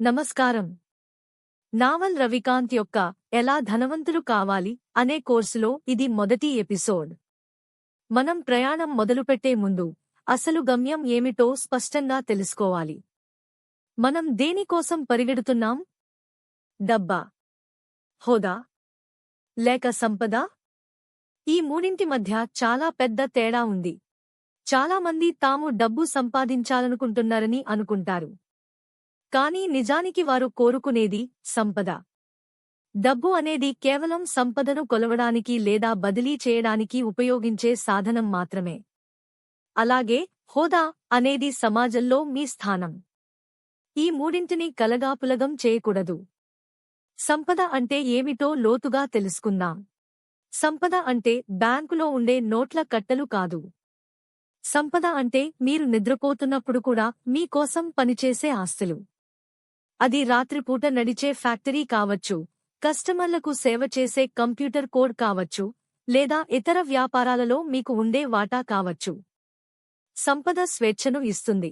నమస్కారం. నావల్ రవికాంత్ యొక్క ఎలా ధనవంతులు కావాలి అనే కోర్సులో ఇది మొదటి ఎపిసోడ్. మనం ప్రయాణం మొదలుపెట్టే ముందు అసలు గమ్యం ఏమిటో స్పష్టంగా తెలుసుకోవాలి. మనం దేనికోసం పరిగెడుతున్నాం? డబ్బా, హోదా, లేక సంపద? ఈ మూడింటి మధ్య చాలా పెద్ద తేడా ఉంది. చాలామంది తాము డబ్బు సంపాదించాలనుకుంటున్నారని అనుకుంటారు. కానీ నిజానికి వారు కోరుకునేది సంపద. డబ్బు అనేది కేవలం సంపదను కొలవడానికి లేదా బదిలీ చేయడానికి ఉపయోగించే సాధనం మాత్రమే. అలాగే హోదా అనేది సమాజంలో మీ స్థానం. ఈ మూడింటిని కలగాపులగం చేయకూడదు. సంపద అంటే ఏమిటో లోతుగా తెలుసుకుందాం. సంపద అంటే బ్యాంకులో ఉండే నోట్ల కట్టలు కాదు. సంపద అంటే మీరు నిద్రపోతున్నప్పుడు కూడా మీ కోసం పనిచేసే ఆస్తులు. అది రాత్రిపూట నడిచే ఫ్యాక్టరీ కావచ్చు, కస్టమర్లకు సేవ చేసే కంప్యూటర్ కోడ్ కావచ్చు, లేదా ఇతర వ్యాపారాలలో మీకు ఉండే వాటా కావచ్చు. సంపద స్వేచ్ఛను ఇస్తుంది.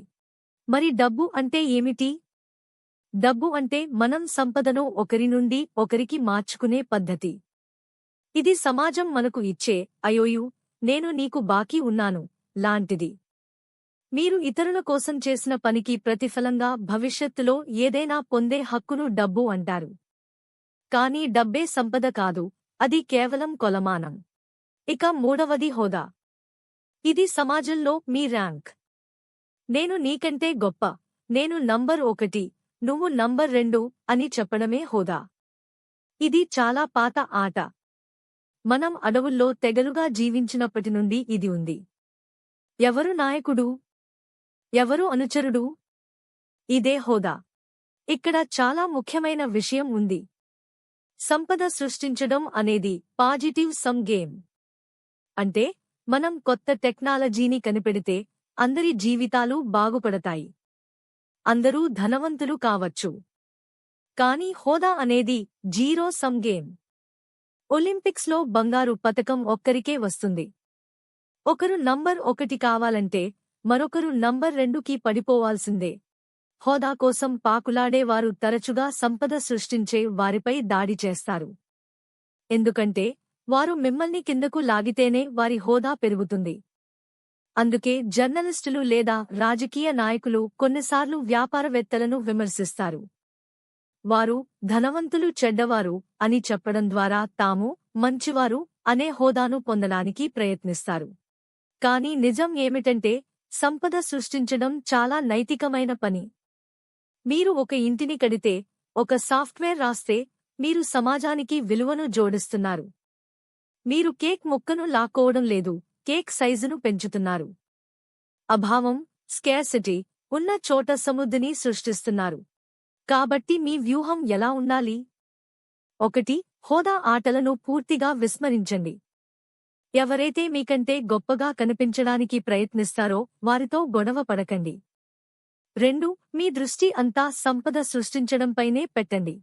మరి డబ్బు అంటే ఏమిటి? డబ్బు అంటే మనం సంపదను ఒకరి నుండి ఒకరికి మార్చుకునే పద్ధతి. ఇది సమాజం మనకు ఇచ్చే అయోయు, నేను నీకు బాకీ ఉన్నాను లాంటిది. మీరు ఇతరుల కోసం చేసిన పనికి ప్రతిఫలంగా భవిష్యత్తులో ఏదైనా పొందే హక్కును డబ్బు అంటారు. కానీ డబ్బే సంపద కాదు, అది కేవలం కొలమానం. ఇక మూడవది హోదా. ఇది సమాజంలో మీ ర్యాంక్. నేను నీకంటే గొప్ప, నేను నంబర్ 1, నువ్వు నంబర్ 2 అని చెప్పడమే హోదా. ఇది చాలా పాత ఆట. మనం అడవుల్లో తెగలుగా జీవించినప్పటి నుండి ఇది ఉంది. ఎవరు నాయకుడు? ఎవరు అనుచరుడు? ఇదే హోదా. ఇక్కడ చాలా ముఖ్యమైన విషయం ఉంది. సంపద సృష్టించడం అనేది పాజిటివ్ సమ్ గేమ్. అంటే మనం కొత్త టెక్నాలజీని కనిపెడితే అందరి జీవితాలు బాగుపడతాయి. అందరూ ధనవంతులు కావచ్చు. కానీ హోదా అనేది జీరో సమ్ గేమ్. ఒలింపిక్స్లో బంగారు పతకం ఒక్కరికే వస్తుంది. ఒకరు నంబర్ 1 కావాలంటే మరొకరు నంబర్ 2కి పడిపోవాల్సిందే. హోదా కోసం పాకులాడేవారు తరచుగా సంపద సృష్టించే వారిపై దాడి చేస్తారు. ఎందుకంటే వారు మిమ్మల్ని కిందకు లాగితేనే వారి హోదా పెరుగుతుంది. అందుకే జర్నలిస్టులు లేదా రాజకీయ నాయకులు కొన్నిసార్లు వ్యాపారవేత్తలను విమర్శిస్తారు. వారు ధనవంతులు చెడ్డవారు అని చెప్పడం ద్వారా తాము మంచివారు అనే హోదాను పొందడానికి ప్రయత్నిస్తారు. కానీ నిజం ఏమిటంటే సంపద సృష్టించడం చాలా నైతికమైన పని. మీరు ఒక ఇంటిని కడితే, ఒక సాఫ్ట్వేర్ రాస్తే మీరు సమాజానికి విలువను జోడిస్తున్నారు. మీరు కేక్ ముక్కను లాక్కోవడం లేదు, కేక్ సైజును పెంచుతున్నారు. అభావం, స్కేర్సిటీ ఉన్న చోట సమృద్ధిని సృష్టిస్తున్నారు. కాబట్టి మీ వ్యూహం ఎలా ఉండాలి? 1. హోదా ఆటలను పూర్తిగా విస్మరించండి. ఎవరైతే మీకంటే గొప్పగా కనిపించడానికి ప్రయత్నిస్తారో వారితో గొడవ పడకండి. 2. మీ దృష్టి అంతా సంపద సృష్టించడంపైనే పెట్టండి.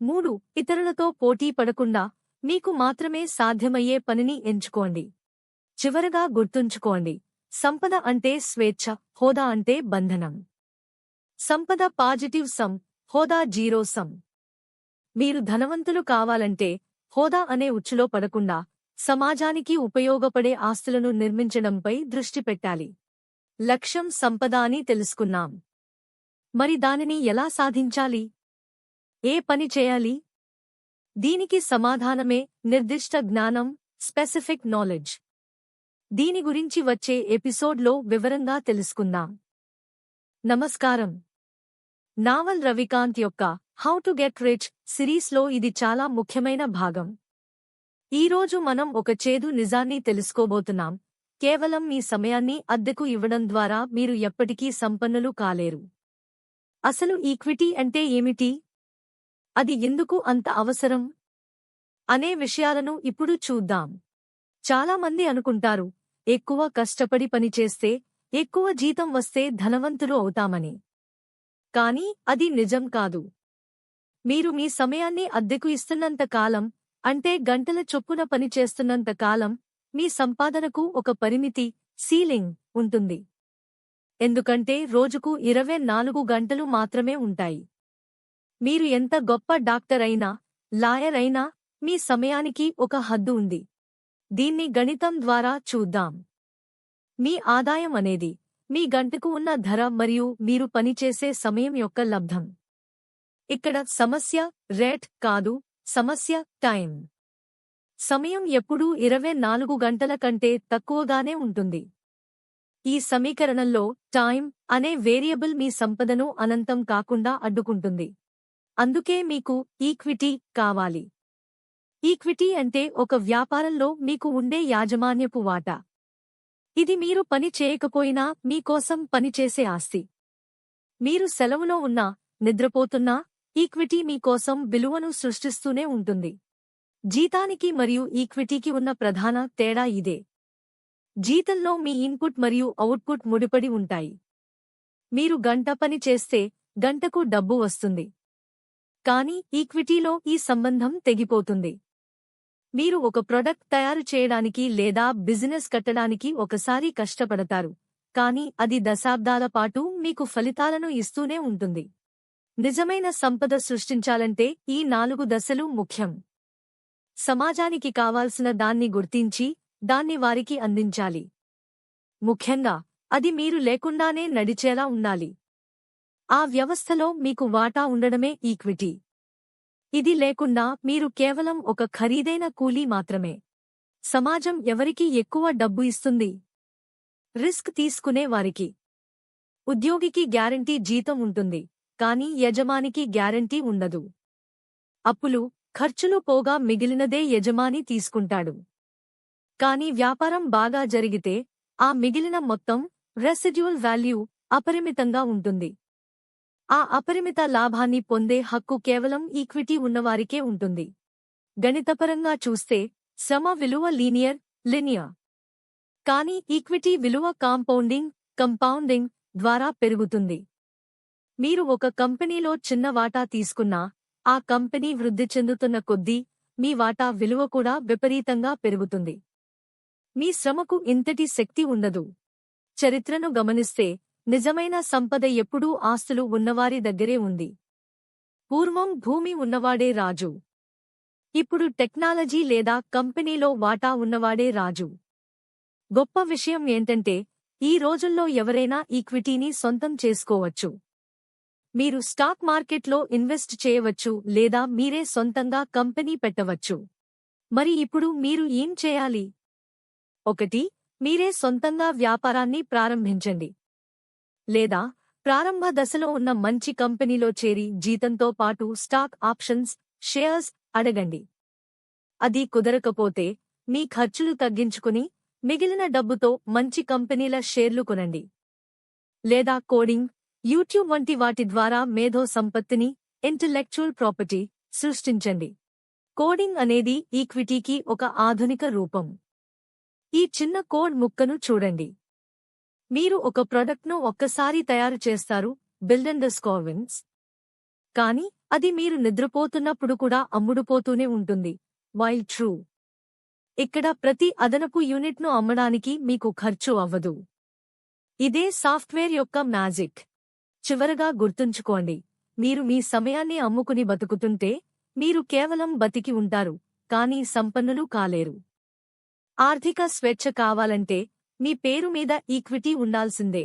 3. ఇతరులతో పోటీ పడకుండా మీకు మాత్రమే సాధ్యమయ్యే పనిని ఎంచుకోండి. చివరగా గుర్తుంచుకోండి, సంపద అంటే స్వేచ్ఛ, హోదా అంటే బంధనం. సంపద పాజిటివ్ సమ్, హోదా జీరో సమ్. మీరు ధనవంతులు కావాలంటే హోదా అనే ఉచ్చులో పడకుండా సమాజానికి ఉపయోగపడే ఆస్తులను నిర్మించడంపై దృష్టి పెట్టాలి. లక్ష్యం సంపద అని తెలుసుకున్నాం. మరి దానిని ఎలా సాధించాలి? ఏ పని చేయాలి? దీనికి సమాధానమే నిర్దిష్ట జ్ఞానం, స్పెసిఫిక్ నాలెడ్జ్. దీని గురించి వచ్చే ఎపిసోడ్లో వివరంగా తెలుసుకుందాం. నమస్కారం. నావల్ రవికాంత్ యొక్క హౌ టు గెట్ రిచ్ సిరీస్లో ఇది చాలా ముఖ్యమైన భాగం. ఈరోజు మనం ఒక చేదు నిజాన్ని తెలుసుకోబోతున్నాం. కేవలం మీ సమయాన్ని అద్దెకు ఇవ్వడం ద్వారా మీరు ఎప్పటికీ సంపన్నులు కాలేరు. అసలు ఈక్విటీ అంటే ఏమిటి? అది ఎందుకు అంత అవసరం? అనే విషయాలను ఇప్పుడు చూద్దాం. చాలామంది అనుకుంటారు, ఎక్కువ కష్టపడి పనిచేస్తే, ఎక్కువ జీతం వస్తే ధనవంతులు అవుతామని. కానీ అది నిజం కాదు. మీరు మీ సమయాన్ని అద్దెకు ఇస్తున్నంత కాలం, అంటే గంటల చొప్పున పనిచేస్తున్నంత కాలం, మీ సంపాదనకు ఒక పరిమితి, సీలింగ్ ఉంటుంది. ఎందుకంటే రోజుకు 24 గంటలు మాత్రమే ఉంటాయి. మీరు ఎంత గొప్ప డాక్టర్ అయినా, లాయర్ అయినా, మీ సమయానికి ఒక హద్దు ఉంది. దీన్ని గణితం ద్వారా చూద్దాం. మీ ఆదాయం అనేది మీ గంటకు ఉన్న ధర మరియు మీరు పనిచేసే సమయం యొక్క లబ్ధం. ఇక్కడ సమస్య రేట్ కాదు, సమస్య టైం. సమయం ఎప్పుడూ 24 గంటల కంటే తక్కువగానే ఉంటుంది. ఈ సమీకరణంలో టైం అనే వేరియబుల్ మీ సంపదను అనంతం కాకుండా అడ్డుకుంటుంది. అందుకే మీకు ఈక్విటీ కావాలి. ఈక్విటీ అంటే ఒక వ్యాపారంలో మీకు ఉండే యాజమాన్యపు వాటా. ఇది మీరు పని చేయకపోయినా మీకోసం పనిచేసే ఆస్తి. మీరు సెలవులో ఉన్నా, నిద్రపోతున్నా, ఈక్విటీ మీకోసం విలువను సృష్టిస్తూనే ఉంటుంది. జీతానికి మరియు ఈక్విటీకి ఉన్న ప్రధాన తేడా ఇదే. జీతంలో మీ ఇన్పుట్ మరియు అవుట్పుట్ ముడిపడి ఉంటాయి. మీరు గంట పని చేస్తే గంటకు డబ్బు వస్తుంది. కానీ ఈక్విటీలో ఈ సంబంధం తెగిపోతుంది. మీరు ఒక ప్రొడక్ట్ తయారు చేయడానికి లేదా బిజినెస్ కట్టడానికి ఒకసారి కష్టపడతారు, కానీ అది దశాబ్దాల పాటు మీకు ఫలితాలను ఇస్తూనే ఉంటుంది. నిజమైన సంపద సృష్టించాలంటే ఈ 4 దశలు ముఖ్యం. సమాజానికి కావాల్సిన దాన్ని గుర్తించి దాన్ని వారికి అందించాలి. ముఖ్యంగా అది మీరు లేకుండానే నడిచేలా ఉండాలి. ఆ వ్యవస్థలో మీకు వాటా ఉండడమే ఈక్విటీ. ఇది లేకుండా మీరు కేవలం ఒక ఖరీదైన కూలీ మాత్రమే. సమాజం ఎవరికి ఎక్కువ డబ్బు ఇస్తుంది? రిస్క్ తీసుకునే వారికి. ఉద్యోగికి గ్యారంటీ జీతం ఉంటుంది, కానీ యజమానికి గ్యారంటీ ఉండదు. అప్పులు, ఖర్చులు పోగా మిగిలినదే యజమాని తీసుకుంటాడు. కానీ వ్యాపారం బాగా జరిగితే ఆ మిగిలిన మొత్తం రెసిడ్యూల్ వాల్యూ అపరిమితంగా ఉంటుంది. ఆ అపరిమిత లాభాన్ని పొందే హక్కు కేవలం ఈక్విటీ ఉన్నవారికే ఉంటుంది. గణితపరంగా చూస్తే శ్రమ విలువ లినియర్. కానీ ఈక్విటీ విలువ కంపౌండింగ్ ద్వారా పెరుగుతుంది. మీరు ఒక కంపెనీలో చిన్న వాటా తీసుకున్నా, ఆ కంపెనీ వృద్ధి చెందుతున్న కొద్దీ మీ వాటా విలువ కూడా విపరీతంగా పెరుగుతుంది. మీ శ్రమకు ఇంతటి శక్తి ఉండదు. చరిత్రను గమనిస్తే నిజమైన సంపద ఎప్పుడూ ఆస్తులు ఉన్నవారి దగ్గరే ఉంది. పూర్వం భూమి ఉన్నవాడే రాజు. ఇప్పుడు టెక్నాలజీ లేదా కంపెనీలో వాటా ఉన్నవాడే రాజు. గొప్ప విషయం ఏంటంటే ఈ రోజుల్లో ఎవరైనా ఈక్విటీని సొంతం చేసుకోవచ్చు. మీరు స్టాక్ మార్కెట్లో ఇన్వెస్ట్ చేయవచ్చు లేదా మీరే సొంతంగా కంపెనీ పెట్టవచ్చు. మరి ఇప్పుడు మీరు ఏం చేయాలి? 1. మీరే సొంతంగా వ్యాపారాన్ని ప్రారంభించండి. లేదా ప్రారంభ దశలో ఉన్న మంచి కంపెనీలో చేరి జీతంతో పాటు స్టాక్ ఆప్షన్స్, షేర్స్ అడగండి. అది కుదరకపోతే మీ ఖర్చులు తగ్గించుకుని మిగిలిన డబ్బుతో మంచి కంపెనీల షేర్లు కొనండి. లేదా కోడింగ్, యూట్యూబ్ వంటి వాటి ద్వారా మేధో సంపత్తిని, ఇంటెలెక్చువల్ ప్రాపర్టీ సృష్టించండి. కోడింగ్ అనేది ఈక్విటీకి ఒక ఆధునిక రూపం. ఈ చిన్న కోడ్ ముక్కను చూడండి. మీరు ఒక ప్రొడక్ట్ను ఒక్కసారి తయారు చేస్తారు, బిల్డెండర్స్కోవిన్స్. కానీ అది మీరు నిద్రపోతున్నప్పుడు కూడా అమ్ముడుపోతూనే ఉంటుంది, వైల్ ట్రూ. ఇక్కడ ప్రతి అదనపు యూనిట్ను అమ్మడానికి మీకు ఖర్చు అవ్వదు. ఇదే సాఫ్ట్వేర్ యొక్క మ్యాజిక్. చివరగా గుర్తుంచుకోండి, మీరు మీ సమయాన్ని అమ్ముకుని బతుకుతుంటే మీరు కేవలం బతికి ఉంటారు, కానీ సంపన్నులు కాలేరు. ఆర్థిక స్వేచ్ఛ కావాలంటే మీ పేరు మీద ఈక్విటీ ఉండాల్సిందే.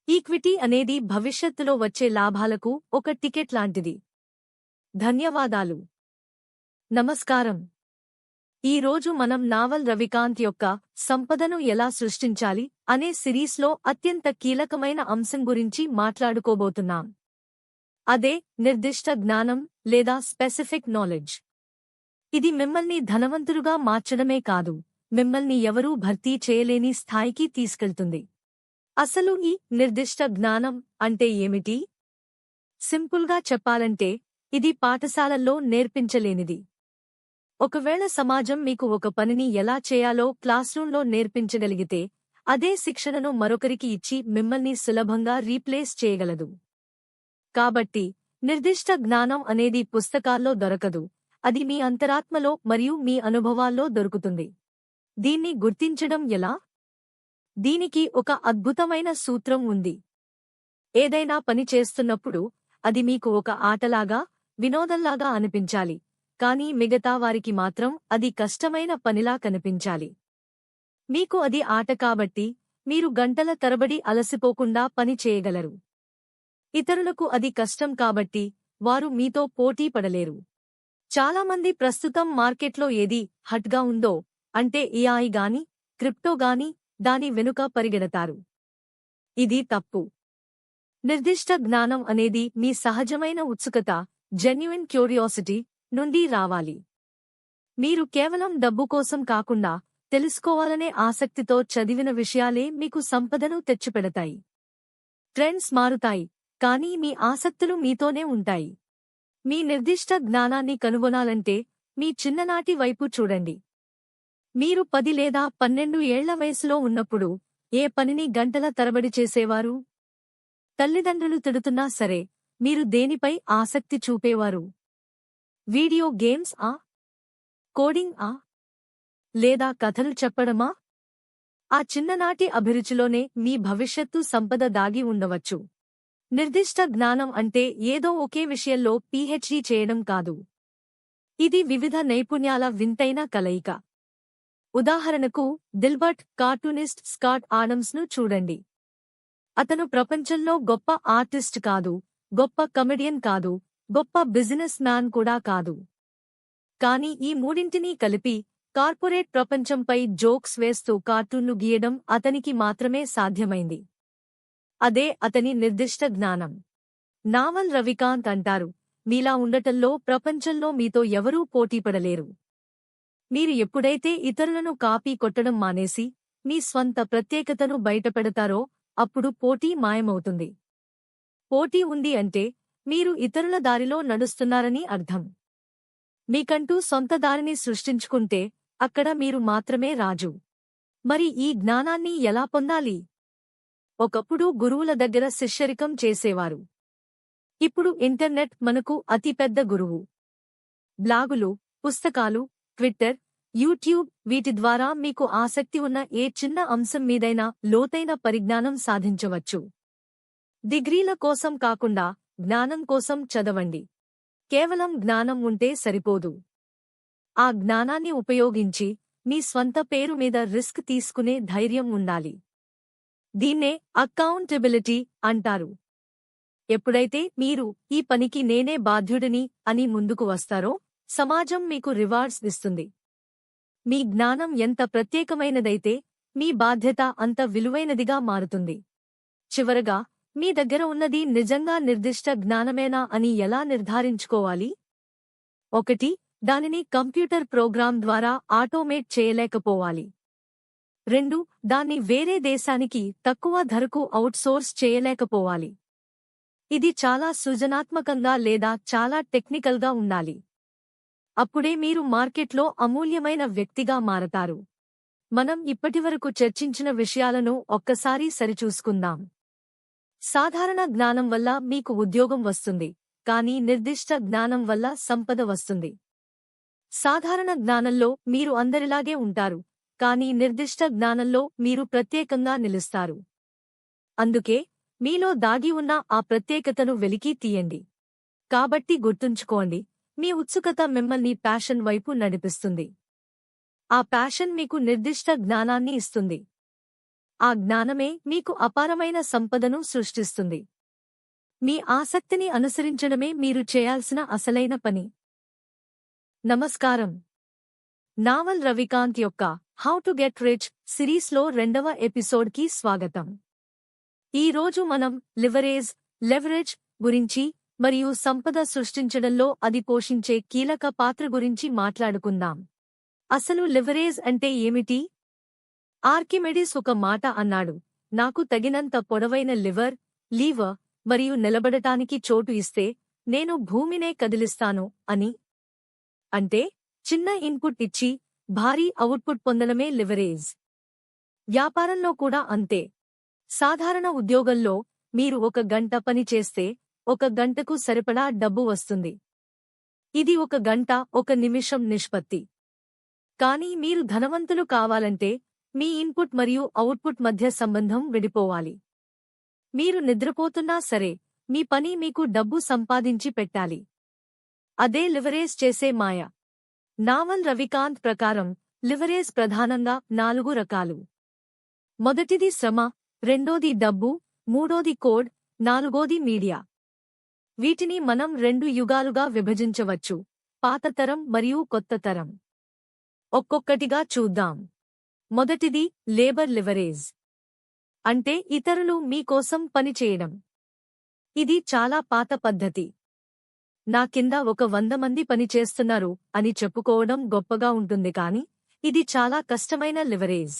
ఈక్విటీ అనేది భవిష్యత్తులో వచ్చే లాభాలకు ఒక టికెట్ లాంటిది. ధన్యవాదాలు. నమస్కారం. ఈ రోజు మనం నావల్ రవికాంత్ యొక్క సంపదను ఎలా సృష్టించాలి అనే సిరీస్లో అత్యంత కీలకమైన అంశం గురించి మాట్లాడుకోబోతున్నాం. అదే నిర్దిష్ట జ్ఞానం లేదా స్పెసిఫిక్ నాలెడ్జ్. ఇది మిమ్మల్ని ధనవంతులుగా మార్చడమే కాదు, మిమ్మల్ని ఎవరూ భర్తీ చేయలేని స్థాయికి తీసుకెళ్తుంది. అసలు ఈ నిర్దిష్ట జ్ఞానం అంటే ఏమిటి? సింపుల్గా చెప్పాలంటే ఇది పాఠశాలల్లో నేర్పించలేనిది. ఒకవేళ సమాజం మీకు ఒక పనిని ఎలా చేయాలో క్లాస్రూంలో నేర్పించగలిగితే, అదే శిక్షణను మరొకరికి ఇచ్చి మిమ్మల్ని సులభంగా రీప్లేస్ చేయగలదు. కాబట్టి నిర్దిష్ట జ్ఞానం అనేది పుస్తకాల్లో దొరకదు, అది మీ అంతరాత్మలో మరియు మీ అనుభవాల్లో దొరుకుతుంది. దీన్ని గుర్తించడం ఎలా? దీనికి ఒక అద్భుతమైన సూత్రం ఉంది. ఏదైనా పని చేస్తున్నప్పుడు అది మీకు ఒక ఆటలాగా, వినోదంలాగా అనిపించాలి, కానీ మిగతా వారికి మాత్రం అది కష్టమైన పనిలా కనిపించాలి. మీకు అది ఆట కాబట్టి మీరు గంటల తరబడి అలసిపోకుండా పని చేయగలరు. ఇతరులకు అది కష్టం కాబట్టి వారు మీతో పోటీ పడలేరు. చాలామంది ప్రస్తుతం మార్కెట్లో ఏది హాట్గా ఉందో అంటే ఏఐ గాని, క్రిప్టో గాని దాని వెనుక పరిగెడతారు. ఇది తప్పు. నిర్దిష్ట జ్ఞానం అనేది మీ సహజమైన ఉత్సుకత, జెన్యుయిన్ క్యూరియాసిటీ నుండి రావాలి. మీరు కేవలం డబ్బు కోసం కాకుండా తెలుసుకోవాలనే ఆసక్తితో చదివిన విషయాలే మీకు సంపదను తెచ్చిపెడతాయి. ట్రెండ్స్ మారుతాయి, కానీ మీ ఆసక్తులు మీతోనే ఉంటాయి. మీ నిర్దిష్ట జ్ఞానాన్ని కనుగొనాలంటే మీ చిన్ననాటి వైపు చూడండి. మీరు 10 లేదా 12 ఏళ్ల వయసులో ఉన్నప్పుడు ఏ పనిని గంటల తరబడి చేసేవారు? తల్లిదండ్రులు తిడుతున్నా సరే మీరు దేనిపై ఆసక్తి చూపేవారు? వీడియో గేమ్స్ ఆ? కోడింగ్ ఆ? లేదా కథలు చెప్పడమా? ఆ చిన్ననాటి అభిరుచిలోనే మీ భవిష్యత్తు సంపద దాగి ఉండవచ్చు. నిర్దిష్ట జ్ఞానం అంటే ఏదో ఒకే విషయంలో పీహెచ్డీ చేయడం కాదు. ఇది వివిధ నైపుణ్యాల వింతైన కలయిక. ఉదాహరణకు దిల్బర్ట్ కార్టూనిస్ట్ స్కాట్ ఆడమ్స్ను చూడండి. అతను ప్రపంచంలో గొప్ప ఆర్టిస్ట్ కాదు, గొప్ప కమెడియన్ కాదు, గొప్ప బిజినెస్ మ్యాన్ కూడా కాదు. కానీ ఈ మూడింటినీ కలిపి కార్పొరేట్ ప్రపంచంపై జోక్స్ వేస్తూ కార్టూన్లు గీయడం అతనికి మాత్రమే సాధ్యమైంది. అదే అతని నిర్దిష్ట జ్ఞానం. నావల్ రవికాంత్ అంటారు, మీలా ఉండటంలో ప్రపంచంలో మీతో ఎవరూ పోటీపడలేరు. మీరు ఎప్పుడైతే ఇతరులను కాపీ కొట్టడం మానేసి మీ స్వంత ప్రత్యేకతను బయటపెడతారో అప్పుడు పోటీ మాయమవుతుంది. పోటీ ఉంది అంటే మీరు ఇతరుల దారిలో నడుస్తున్నారని అర్థం. మీకంటూ సొంత దారిని సృష్టించుకుంటే అక్కడ మీరు మాత్రమే రాజు. మరి ఈ జ్ఞానాన్ని ఎలా పొందాలి? ఒకప్పుడు గురువుల దగ్గర శిష్యరికం చేసేవారు. ఇప్పుడు ఇంటర్నెట్ మనకు అతిపెద్ద గురువు. బ్లాగులు, పుస్తకాలు, ట్విట్టర్, యూట్యూబ్ వీటి ద్వారా మీకు ఆసక్తి ఉన్న ఏ చిన్న అంశం మీదైనా లోతైన పరిజ్ఞానం సాధించవచ్చు. డిగ్రీల కోసం కాకుండా జ్ఞానం కోసం చదవండి. కేవలం జ్ఞానం ఉంటే సరిపోదు. ఆ జ్ఞానాన్ని ఉపయోగించి మీ స్వంత పేరు మీద రిస్క్ తీసుకునే ధైర్యం ఉండాలి. దీన్నే అకౌంటబిలిటీ అంటారు. ఎప్పుడైతే మీరు ఈ పనికి నేనే బాధ్యుడిని అని ముందుకు వస్తారో సమాజం మీకు రివార్డ్స్ ఇస్తుంది. మీ జ్ఞానం ఎంత ప్రత్యేకమైనదైతే మీ బాధ్యత అంత విలువైనదిగా మారుతుంది. చివరగా, మీ దగ్గర ఉన్నది నిజంగా నిర్దిష్ట జ్ఞానమేనా అని ఎలా నిర్ధారించుకోవాలి? 1. దానిని కంప్యూటర్ ప్రోగ్రామ్ ద్వారా ఆటోమేట్ చేయలేకపోవాలి. 2. దాన్ని వేరే దేశానికి తక్కువ ధరకు అవుట్సోర్స్ చేయలేకపోవాలి. ఇది చాలా సృజనాత్మకంగా లేదా చాలా టెక్నికల్గా ఉండాలి. అప్పుడే మీరు మార్కెట్లో అమూల్యమైన వ్యక్తిగా మారతారు. మనం ఇప్పటివరకు చర్చించిన విషయాలను ఒక్కసారి సరిచూసుకుందాం. సాధారణ జ్ఞానం వల్ల మీకు ఉద్యోగం వస్తుంది, కానీ నిర్దిష్ట జ్ఞానం వల్ల సంపద వస్తుంది. సాధారణ జ్ఞానంలో మీరు అందరిలాగే ఉంటారు, కానీ నిర్దిష్ట జ్ఞానంలో మీరు ప్రత్యేకంగా నిలుస్తారు. అందుకే మీలో దాగి ఉన్న ఆ ప్రత్యేకతను వెలికి తీయండి. కాబట్టి గుర్తుంచుకోండి, మీ ఉత్సుకత మిమ్మల్ని ప్యాషన్ వైపు నడిపిస్తుంది. ఆ ప్యాషన్ మీకు నిర్దిష్ట జ్ఞానాన్ని ఇస్తుంది. ఆ జ్ఞానమే మీకు అపారమైన సంపదను సృష్టిస్తుంది. మీ ఆసక్తిని అనుసరించడమే మీరు చేయాల్సిన అసలైన పని. నమస్కారం. నావల్ రవికాంత్ యొక్క హౌ టు గెట్ రిచ్ సిరీస్లో 2వ ఎపిసోడ్కి స్వాగతం. ఈ రోజు మనం లెవరేజ్ గురించి మరియు సంపద సృష్టించడంలో అది పోషించే కీలక పాత్ర గురించి మాట్లాడుకుందాం. అసలు లివరేజ్ అంటే ఏమిటి? ఆర్కిమెడిస్ ఒక మాట అన్నాడు, నాకు తగినంత పొడవైన లీవర్ మరియు నిలబడటానికి చోటు ఇస్తే నేను భూమినే కదిలిస్తాను అని. అంటే చిన్న ఇన్పుట్ ఇచ్చి భారీ అవుట్పుట్ పొందడమే లివరేజ్. వ్యాపారంలో కూడా అంతే. సాధారణ ఉద్యోగంలో మీరు 1 గంట పని చేస్తే 1 గంటకు సరిపడా డబ్బు వస్తుంది. ఇది 1 గంట 1 నిమిషం నిష్పత్తి. కానీ మీరు ధనవంతులు కావాలంటే మీ ఇన్పుట్ మరియు అవుట్పుట్ మధ్య సంబంధం విడిపోవాలి. మీరు నిద్రపోతున్నా సరే మీ పని మీకు డబ్బు సంపాదించి పెట్టాలి. అదే లివరేజ్ చేసే మాయ. నావల్ రవికాంత్ ప్రకారం లివరేజ్ ప్రధానంగా 4 రకాలు. మొదటిది శ్రమ, రెండోది డబ్బు, మూడోది కోడ్, నాలుగోది మీడియా. వీటిని మనం 2 యుగాలుగా విభజించవచ్చు: పాత తరం మరియు కొత్త తరం. ఒక్కొక్కటిగా చూద్దాం. మొదటిది లేబర్ లివరేజ్, అంటే ఇతరులు మీకోసం పనిచేయడం. ఇది చాలా పాత పద్ధతి. నా కింద ఒక 100 మంది పనిచేస్తున్నారు అని చెప్పుకోవడం గొప్పగా ఉంటుంది, కానీ ఇది చాలా కష్టమైన లివరేజ్.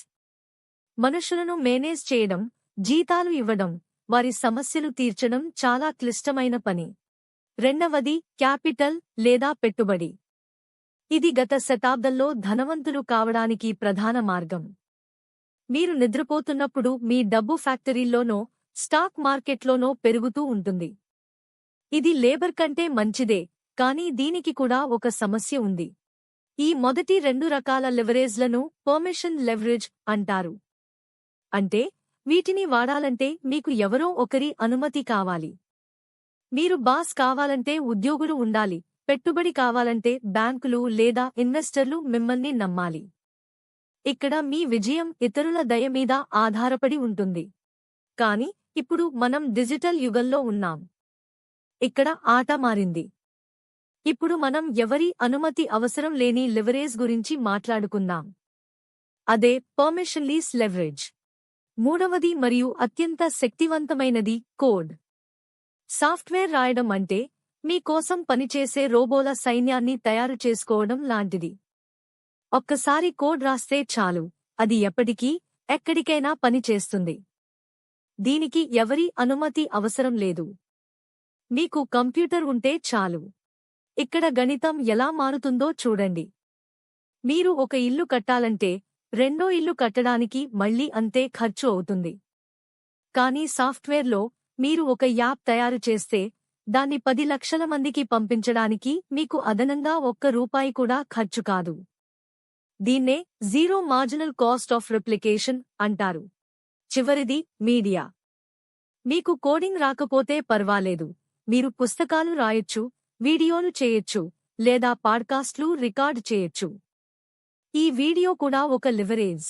మనుషులను మేనేజ్ చేయడం, జీతాలు ఇవ్వడం, వారి సమస్యలు తీర్చడం చాలా క్లిష్టమైన పని. రెండవది క్యాపిటల్ లేదా పెట్టుబడి. ఇది గత శతాబ్దంలో ధనవంతులు కావడానికి ప్రధాన మార్గం. మీరు నిద్రపోతున్నప్పుడు మీ డబ్బు ఫ్యాక్టరీల్లోనో స్టాక్ మార్కెట్లోనో పెరుగుతూ ఉంటుంది. ఇది లేబర్ కంటే మంచిదే, కానీ దీనికి కూడా ఒక సమస్య ఉంది. ఈ మొదటి 2 రకాల లివరేజ్లను పర్మిషన్ లెవరేజ్ అంటారు. అంటే వీటిని వాడాలంటే మీకు ఎవరో ఒకరి అనుమతి కావాలి. మీరు బాస్ కావాలంటే ఉద్యోగులు ఉండాలి, పెట్టుబడి కావాలంటే బ్యాంకులు లేదా ఇన్వెస్టర్లు మిమ్మల్ని నమ్మాలి. ఇక్కడ మీ విజయం ఇతరుల దయ మీద ఆధారపడి ఉంటుంది. కానీ ఇప్పుడు మనం డిజిటల్ యుగంలో ఉన్నాం. ఇక్కడ ఆట మారింది. ఇప్పుడు మనం ఎవరి అనుమతి అవసరం లేని లివరేజ్ గురించి మాట్లాడుకుందాం. అదే పర్మిషన్లెస్ లెవరేజ్. మూడవది మరియు అత్యంత శక్తివంతమైనది కోడ్. సాఫ్ట్వేర్ రాయడం అంటే మీ కోసం పనిచేసే రోబోల సైన్యాన్ని తయారు చేసుకోవడం లాంటిది. ఒక్కసారి కోడ్ రాస్తే చాలు, అది ఎప్పటికీ ఎక్కడికైనా పనిచేస్తుంది. దీనికి ఎవరి అనుమతి అవసరం లేదు. మీకు కంప్యూటర్ ఉంటే చాలు. ఇక్కడ గణితం ఎలా మారుతుందో చూడండి. మీరు ఒక ఇల్లు కట్టాలంటే రెండో ఇల్లు కట్టడానికి మళ్లీ అంతే ఖర్చు అవుతుంది. కానీ సాఫ్ట్వేర్లో మీరు ఒక యాప్ తయారు చేస్తే దాన్ని 10 లక్షల మందికి పంపించడానికి మీకు అదనంగా ₹1 కూడా ఖర్చు కాదు. దీన్నే zero marginal cost of replication అంటారు. చివరిది మీడియా. మీకు కోడింగ్ రాకపోతే పర్వాలేదు, మీరు పుస్తకాలు రాయొచ్చు, వీడియోలు చేయొచ్చు, లేదా పాడ్కాస్ట్లు రికార్డ్ చేయొచ్చు. ఈ వీడియో కూడా ఒక లివరేజ్.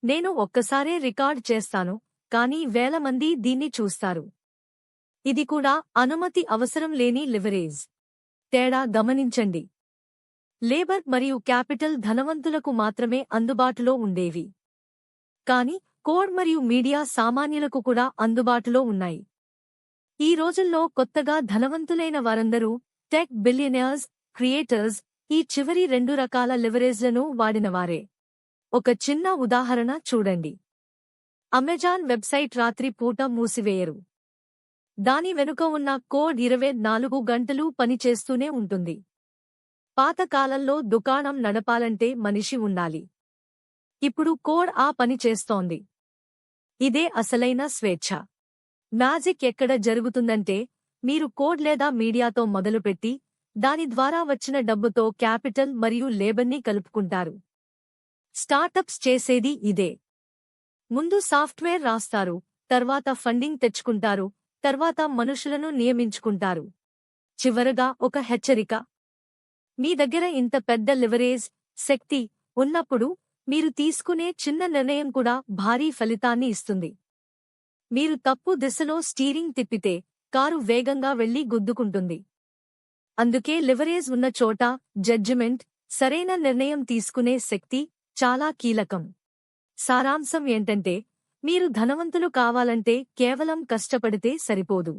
నేను ఒక్కసారే రికార్డ్ చేస్తాను, కానీ వేల మంది దీన్ని చూస్తారు. ఇది కూడా అనుమతి అవసరం లేని లివరేజ్. తేడా గమనించండి. లేబర్ మరియు క్యాపిటల్ ధనవంతులకు మాత్రమే అందుబాటులో ఉండేవి. కానీ కోడ్ మరియు మీడియా సామాన్యులకు కూడా అందుబాటులో ఉన్నాయి. ఈ రోజుల్లో కొత్తగా ధనవంతులైన వారందరూ టెక్ బిలియనర్స్, క్రియేటర్స్ ఈ చివరి 2 రకాల లివరేజ్లను వాడినవారే. ఒక చిన్న ఉదాహరణ చూడండి. అమెజాన్ వెబ్సైట్ రాత్రి పూట మూసివేయరు. దాని వెనుక ఉన్న కోడ్ 24 గంటలు పనిచేస్తూనే ఉంటుంది. పాతకాలంలో దుకాణం నడపాలంటే మనిషి ఉండాలి. ఇప్పుడు కోడ్ ఆ పని చేస్తోంది. ఇదే అసలైన స్వేచ్ఛ. మ్యాజిక్ ఎక్కడ జరుగుతుందంటే మీరు కోడ్ లేదా మీడియాతో మొదలుపెట్టి దాని ద్వారా వచ్చిన డబ్బుతో క్యాపిటల్ మరియు లేబర్ని కలుపుకుంటారు. స్టార్టప్స్ చేసేది ఇదే. ముందు సాఫ్ట్వేర్ రాస్తారు, తర్వాత ఫండింగ్ తెచ్చుకుంటారు, తర్వాత మనుషులను నియమించుకుంటారు. చివరగా ఒక హెచ్చరిక: మీ దగ్గర ఇంత పెద్ద లివరేజ్, శక్తి ఉన్నప్పుడు మీరు తీసుకునే చిన్న నిర్ణయం కూడా భారీ ఫలితాన్ని ఇస్తుంది. మీరు తప్పు దిశలో స్టీరింగ్ తిప్పితే కారు వేగంగా వెళ్లి గుద్దుకుంటుంది. అందుకే లివరేజ్ ఉన్న చోట జడ్జిమెంట్, సరైన నిర్ణయం తీసుకునే శక్తి చాలా కీలకం. సారాంశం ఏంటంటే మీరు ధనవంతులు కావాలంటే కేవలం కష్టపడితే సరిపోదు.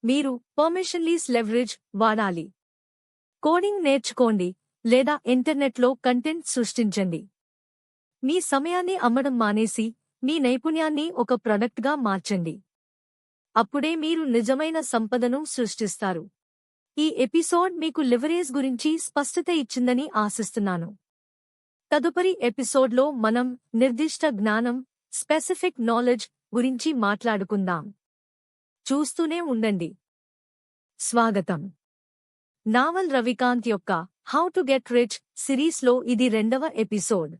మీరు పర్మిషన్లెస్ లెవరేజ్ వాడాలి. కోడింగ్ నేర్చుకోండి లేదా ఇంటర్నెట్లో కంటెంట్ సృష్టించండి. మీ సమయాన్ని అమ్మడం మానేసి మీ నైపుణ్యాన్ని ఒక ప్రొడక్ట్గా మార్చండి. అప్పుడే మీరు నిజమైన సంపదను సృష్టిస్తారు. ఈ ఎపిసోడ్ మీకు లివరేజ్ గురించి స్పష్టత ఇచ్చిందని ఆశిస్తున్నాను. తదుపరి ఎపిసోడ్లో మనం నిర్దిష్ట జ్ఞానం, స్పెసిఫిక్ నాలెడ్జ్ గురించి మాట్లాడుకుందాం. చూస్తూనే ఉండండి. స్వాగతం. నావల్ రవికాంత్ యొక్క హౌ టు గెట్ రిచ్ సిరీస్లో ఇది 2వ ఎపిసోడ్.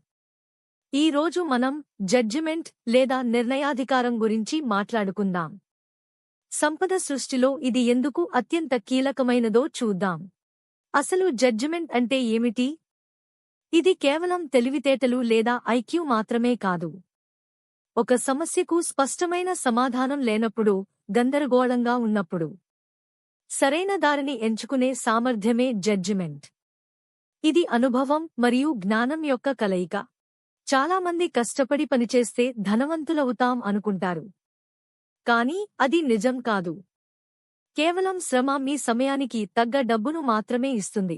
ఈ రోజు మనం జడ్జిమెంట్ లేదా నిర్ణయాధికారం గురించి మాట్లాడుకుందాం. సంపద సృష్టిలో ఇది ఎందుకు అత్యంత కీలకమైనదో చూద్దాం. అసలు జడ్జిమెంట్ అంటే ఏమిటి? ఇది కేవలం తెలివితేటలు లేదా ఐక్యూ మాత్రమే కాదు. ఒక సమస్యకు స్పష్టమైన సమాధానం లేనప్పుడు, గందరగోళంగా ఉన్నప్పుడు సరైన దారిని ఎంచుకునే సామర్థ్యమే జడ్జిమెంట్. ఇది అనుభవం మరియు జ్ఞానం యొక్క కలయిక. చాలామంది కష్టపడి పనిచేస్తే ధనవంతులవుతాం అనుకుంటారు. కానీ అది నిజం కాదు. కేవలం శ్రమ మీ సమయానికి తగ్గ డబ్బును మాత్రమే ఇస్తుంది.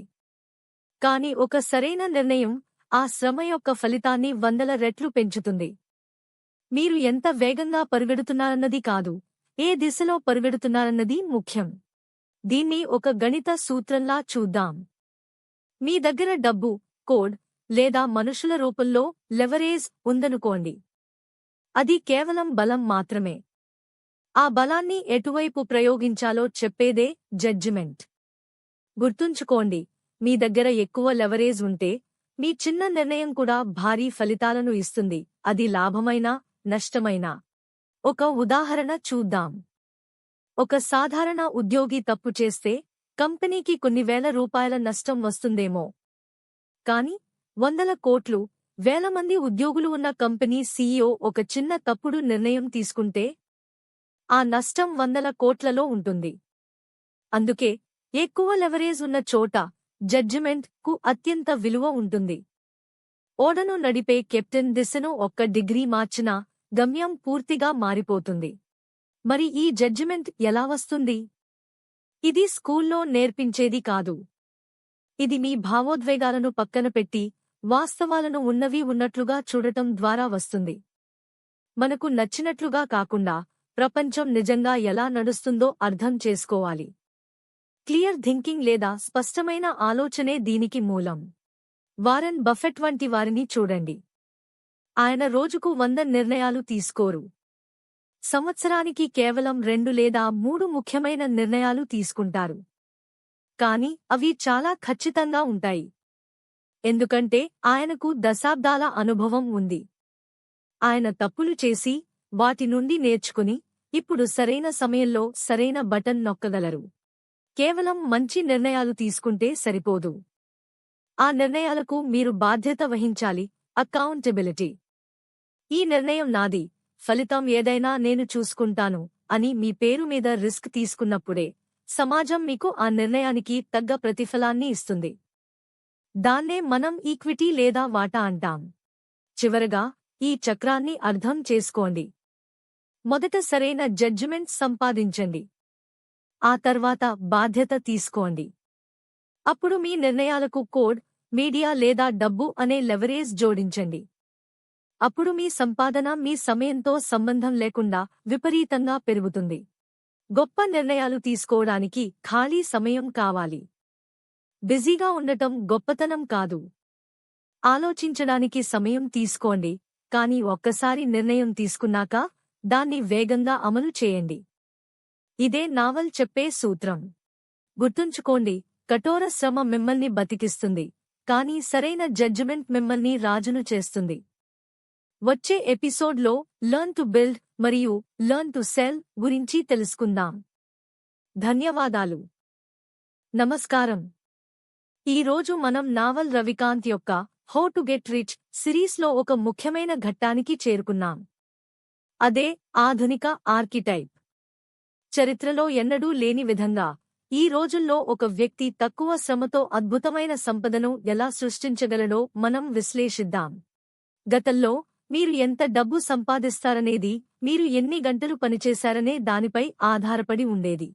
కాని ఒక సరైన నిర్ణయం ఆ శ్రమ యొక్క ఫలితాన్ని 100 రెట్లు పెంచుతుంది. మీరు ఎంత వేగంగా పరుగెడుతున్నారన్నది కాదు, ఏ దిశలో పరుగెడుతున్నారన్నది ముఖ్యం. దీన్ని ఒక గణిత సూత్రంలా చూద్దాం. మీ దగ్గర డబ్బు, కోడ్ లేదా మనుషుల రూపంలో లెవరేజ్ ఉందనుకోండి. అది కేవలం బలం మాత్రమే. ఆ బలాన్ని ఎటువైపు ప్రయోగించాలో చెప్పేదే జడ్జిమెంట్. గుర్తుంచుకోండి, మీ దగ్గర ఎక్కువ లెవరేజ్ ఉంటే మీ చిన్న నిర్ణయం కూడా భారీ ఫలితాలను ఇస్తుంది, అది లాభమైనా నష్టమైనా. ఒక ఉదాహరణ చూద్దాం. ఒక సాధారణ ఉద్యోగి తప్పు చేస్తే కంపెనీకి కొన్ని వేల రూపాయల నష్టం వస్తుందేమో. కాని 100 కోట్లు, వేల మంది ఉద్యోగులు ఉన్న కంపెనీ సీఈఓ ఒక చిన్న తప్పుడు నిర్ణయం తీసుకుంటే ఆ నష్టం 100 కోట్లలో ఉంటుంది. అందుకే ఎక్కువ లెవరేజ్ ఉన్న చోట జడ్జిమెంట్ కు అత్యంత విలువ ఉంటుంది. ఓడను నడిపే కెప్టెన్ దిశను 1 డిగ్రీ మార్చినా గమ్యం పూర్తిగా మారిపోతుంది. మరి ఈ జడ్జిమెంట్ ఎలా వస్తుంది? ఇది స్కూల్లో నేర్పించేది కాదు. ఇది మీ భావోద్వేగాలను పక్కన పెట్టి వాస్తవాలను ఉన్నవి ఉన్నట్లుగా చూడటం ద్వారా వస్తుంది. మనకు నచ్చినట్లుగా కాకుండా ప్రపంచం నిజంగా ఎలా నడుస్తుందో అర్థం చేసుకోవాలి. క్లియర్ థింకింగ్ లేదా స్పష్టమైన ఆలోచనే దీనికి మూలం. వారెన్ బఫెట్ వంటి వారిని చూడండి. ఆయన రోజుకు 100 నిర్ణయాలు తీసుకోరు. సంవత్సరానికి కేవలం 2 లేదా 3 ముఖ్యమైన నిర్ణయాలు తీసుకుంటారు. కాని అవి చాలా ఖచ్చితంగా ఉంటాయి. ఎందుకంటే ఆయనకు దశాబ్దాల అనుభవం ఉంది. ఆయన తప్పులు చేసి వాటి నుండి నేర్చుకుని ఇప్పుడు సరైన సమయంలో సరైన బటన్ నొక్కగలరు. కేవలం మంచి నిర్ణయాలు తీసుకుంటే సరిపోదు. ఆ నిర్ణయాలకు మీరు బాధ్యత వహించాలి, అకౌంటబిలిటీ. ఈ నిర్ణయం నాది, ఫలితం ఏదైనా నేను చూసుకుంటాను అని మీ పేరు మీద రిస్క్ తీసుకున్నప్పుడే సమాజం మీకు ఆ నిర్ణయానికి తగ్గ ప్రతిఫలాన్ని ఇస్తుంది. దాన్నే మనం ఈక్విటీ లేదా వాటా అంటాం. చివరగా ఈ చక్రాన్ని అర్థం చేసుకోండి. మొదట సరైన జడ్జిమెంట్ సంపాదించండి. ఆ తర్వాత బాధ్యత తీసుకోండి. అప్పుడు మీ నిర్ణయాలకు కోడ్, మీడియా లేదా డబ్బు అనే లెవరేజ్ జోడించండి. అప్పుడు మీ సంపాదన మీ సమయంతో సంబంధం లేకుండా విపరీతంగా పెరుగుతుంది. గొప్ప నిర్ణయాలు తీసుకోవడానికి ఖాళీ సమయం కావాలి. బిజీగా ఉండటం గొప్పతనం కాదు. ఆలోచించడానికి సమయం తీసుకోండి, కానీ ఒక్కసారి నిర్ణయం తీసుకున్నాక దాన్ని వేగంగా అమలు చేయండి. ఇదే నావల్ చెప్పే సూత్రం. గుర్తుంచుకోండి, కఠోర శ్రమ మిమ్మల్ని బతికిస్తుంది, కానీ సరైన జడ్జిమెంట్ మిమ్మల్ని రాజును చేస్తుంది. వచ్చే ఎపిసోడ్లో లెర్న్ టు బిల్డ్ మరియు లెర్న్ టు సెల్ గురించి తెలుసుకుందాం. ధన్యవాదాలు. నమస్కారం. ఈరోజు మనం నావల్ రవికాంత్ యొక్క హౌ టు గెట్ రిచ్ సిరీస్లో ఒక ముఖ్యమైన ఘట్టానికి చేరుకున్నాం. అదే ఆధునిక ఆర్కిటైప్. చరిత్రలో ఎన్నడూ లేని విధంగా ఈ రోజుల్లో ఒక వ్యక్తి తక్కువ శ్రమతో అద్భుతమైన సంపదను ఎలా సృష్టించగలడో మనం విశ్లేషిద్దాం. గతంలో మీరు ఎంత డబ్బు సంపాదిస్తారనేది మీరు ఎన్ని గంటలు పనిచేశారనే దానిపై ఆధారపడి ఉండేది.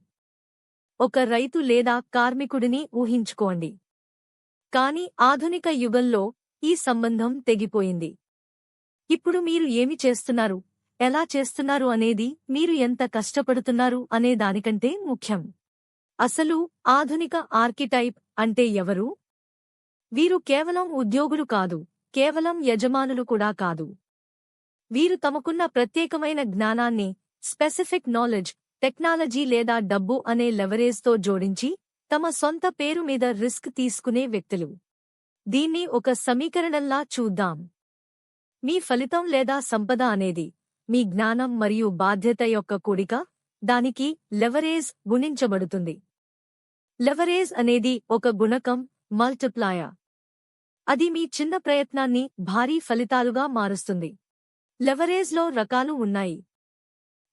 ఒక రైతు లేదా కార్మికుడిని ఊహించుకోండి. కాని ఆధునిక యుగంలో ఈ సంబంధం తెగిపోయింది. ఇప్పుడు మీరు ఏమి చేస్తున్నారు, ఎలా చేస్తున్నారు అనేది మీరు ఎంత కష్టపడుతున్నారు అనే దానికంటే ముఖ్యం. అసలు ఆధునిక ఆర్కిటైప్ అంటే ఎవరు? వీరు కేవలం ఉద్యోగులు కాదు, కేవలం యజమానులు కూడా కాదు. వీరు తమకున్న ప్రత్యేకమైన జ్ఞానాన్ని, స్పెసిఫిక్ నాలెడ్జ్, టెక్నాలజీ లేదా డబ్బు అనే లెవరేజ్తో జోడించి తమ సొంత పేరు మీద రిస్క్ తీసుకునే వ్యక్తులు. దీన్ని ఒక సమీకరణంలా చూద్దాం. మీ ఫలితం లేదా సంపద అనేది మీ జ్ఞానం మరియు బాధ్యత యొక్క కూడిక, దానికి లెవరేజ్ గుణించబడుతుంది. లెవరేజ్ అనేది ఒక గుణకం, మల్టిప్లాయర్. అది మీ చిన్న ప్రయత్నాన్ని భారీ ఫలితాలుగా మారుస్తుంది. లెవరేజ్లో రకాలు ఉన్నాయి.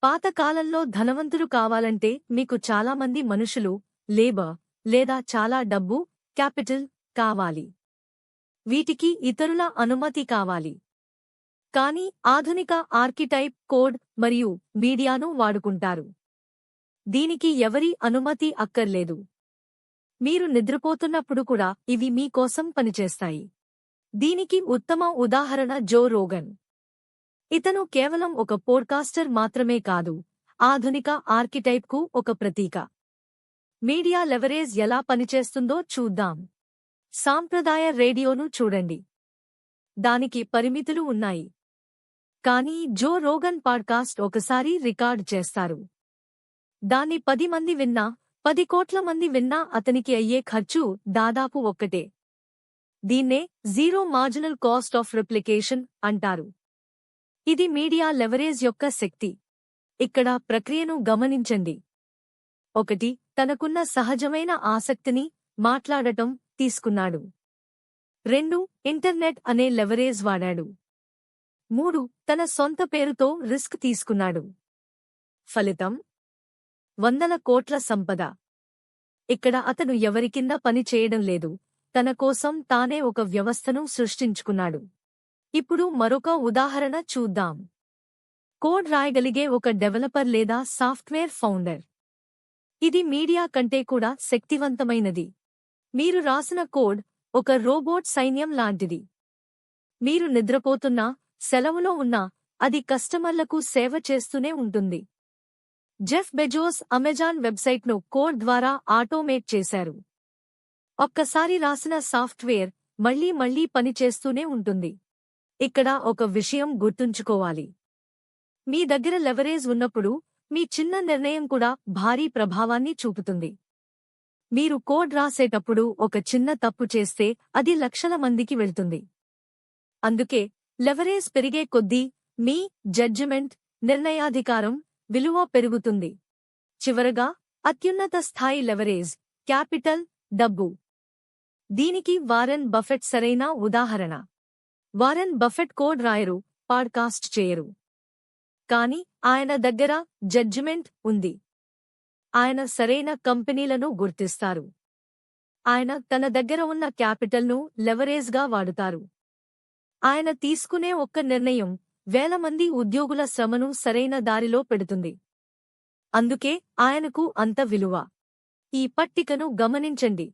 పాత కాలంలో ధనవంతులు కావాలంటే మీకు చాలామంది మనుషులు, లేబర్ లేదా చాలా డబ్బు, క్యాపిటల్ కావాలి. వీటికి ఇతరుల అనుమతి కావాలి. కానీ ఆధునిక ఆర్కిటైప్ కోడ్ మరియు మీడియాను వాడుకుంటారు. దీనికి ఎవరి అనుమతి అక్కర్లేదు. మీరు నిద్రపోతున్నప్పుడు కూడా ఇవి మీ కోసం పనిచేస్తాయి. దీనికి ఉత్తమ ఉదాహరణ జో రోగన్. ఇతను కేవలం ఒక పోడ్కాస్టర్ మాత్రమే కాదు, ఆధునిక ఆర్కిటైప్కు ఒక ప్రతీక. మీడియా లెవరేజ్ ఎలా పనిచేస్తుందో చూద్దాం. సాంప్రదాయ రేడియోను చూడండి. దానికి పరిమితులు ఉన్నాయి. కానీ జో రోగన్ పాడ్కాస్ట్ ఒకసారి రికార్డ్ చేస్తారు. దాన్ని 10 మంది విన్నా, 10 కోట్ల మంది విన్నా అతనికి అయ్యే ఖర్చు దాదాపు ఒక్కటే. దీన్నే zero marginal cost of replication అంటారు. ఇది మీడియా లెవరేజ్ యొక్క శక్తి. ఇక్కడ ప్రక్రియను గమనించండి. 1. తనకున్న సహజమైన ఆసక్తిని మాట్లాడటం తీసుకున్నాడు. 2. ఇంటర్నెట్ అనే లెవరేజ్ వాడాడు. 3. తన సొంత పేరుతో రిస్క్ తీసుకున్నాడు. ఫలితం 100 కోట్ల సంపద. ఇక్కడ అతను ఎవరి కింద పని చేయడం లేదు, తన కోసం తానే ఒక వ్యవస్థను సృష్టించుకున్నాడు. ఇప్పుడు మరొక ఉదాహరణ చూద్దాం. కోడ్ రాయగలిగే ఒక డెవలపర్ లేదా సాఫ్ట్వేర్ ఫౌండర్. ఇది మీడియా కంటే కూడా శక్తివంతమైనది. మీరు రాసిన కోడ్ ఒక రోబోట్ సైన్యం లాంటిది. మీరు నిద్రపోతున్నా, సెలవులో ఉన్నా అది కస్టమర్లకు సేవ చేస్తూనే ఉంటుంది. జెఫ్ బెజోస్ అమెజాన్ వెబ్సైట్ను కోడ్ ద్వారా ఆటోమేట్ చేశారు. ఒక్కసారి రాసిన సాఫ్ట్వేర్ మళ్లీ మళ్లీ పనిచేస్తూనే ఉంటుంది. ఇక్కడ ఒక విషయం గుర్తుంచుకోవాలి. మీ దగ్గర లెవరేజ్ ఉన్నప్పుడు మీ చిన్న నిర్ణయం కూడా భారీ ప్రభావాన్ని చూపుతుంది. మీరు కోడ్ రాసేటప్పుడు ఒక చిన్న తప్పు చేస్తే అది లక్షల మందికి వెళ్తుంది. అందుకే లెవరేజ్ పెరిగే కొద్దీ మీ జడ్జిమెంట్, నిర్ణయాధికారం విలువ పెరుగుతుంది. చివరగా అత్యున్నత స్థాయి లెవరేజ్, క్యాపిటల్, డబ్బు. దీనికి వారెన్ బఫెట్ సరైన ఉదాహరణ. వారెన్ బఫెట్ కోడ్ రాయరు, పాడ్కాస్ట్ చేయరు. కాని ఆయన దగ్గర జడ్జిమెంట్ ఉంది. ఆయన సరైన కంపెనీలను గుర్తిస్తారు. ఆయన తన దగ్గర ఉన్న క్యాపిటల్ను లెవరేజ్గా వాడుతారు. ఆయన తీసుకునే ఒక్క నిర్ణయం వేల మంది ఉద్యోగుల శ్రమను సరైన దారిలో పెడుతుంది. అందుకే ఆయనకు అంత విలువ. ఈ పట్టికను గమనించండి.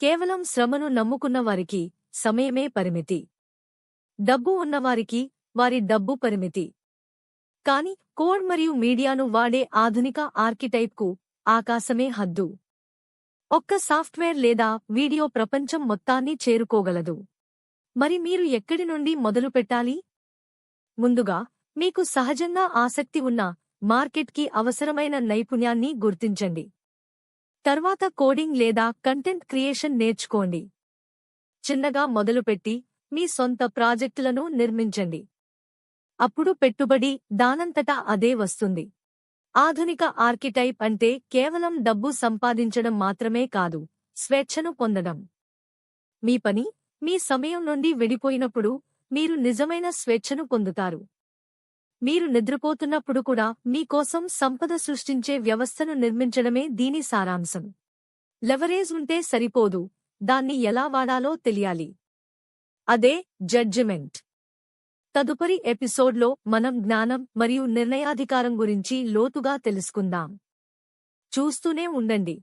కేవలం శ్రమను నమ్ముకున్న వారికి సమయమే పరిమితి. డబ్బు ఉన్నవారికి వారి డబ్బు పరిమితి. కాని కోడ్ మరియు మీడియాను వాడే ఆధునిక ఆర్కిటైప్కు ఆకాశమే హద్దు. ఒక్క సాఫ్ట్వేర్ లేదా వీడియో ప్రపంచం మొత్తాన్ని చేరుకోగలదు. మరి మీరు ఎక్కడి నుండి మొదలు పెట్టాలి? ముందుగా, మీకు సహజంగా ఆసక్తి ఉన్న మార్కెట్కి అవసరమైన నైపుణ్యాన్ని గుర్తించండి. తర్వాత కోడింగ్ లేదా కంటెంట్ క్రియేషన్ నేర్చుకోండి. చిన్నగా మొదలుపెట్టి మీ సొంత ప్రాజెక్టులను నిర్మించండి. అప్పుడు పెట్టుబడి దానంతటా అదే వస్తుంది. ఆధునిక ఆర్కిటైప్ అంటే కేవలం డబ్బు సంపాదించడం మాత్రమే కాదు, స్వేచ్ఛను పొందడం. మీ పని, మీ సమయం నుండి విడిపోయినప్పుడు మీరు నిజమైన స్వేచ్ఛను పొందుతారు. మీరు నిద్రపోతున్నప్పుడు కూడా మీ కోసం సంపద సృష్టించే వ్యవస్థను నిర్మించడమే దీని సారాంశం. లెవరేజ్ ఉంటే సరిపోదు, దాన్ని ఎలా వాడాలో తెలియాలి. అదే జడ్జిమెంట్. తదుపరి ఎపిసోడ్లో మనం జ్ఞానం మరియు నిర్ణయాధికారం గురించి లోతుగా తెలుసుకుందాం. చూస్తూనే ఉండండి.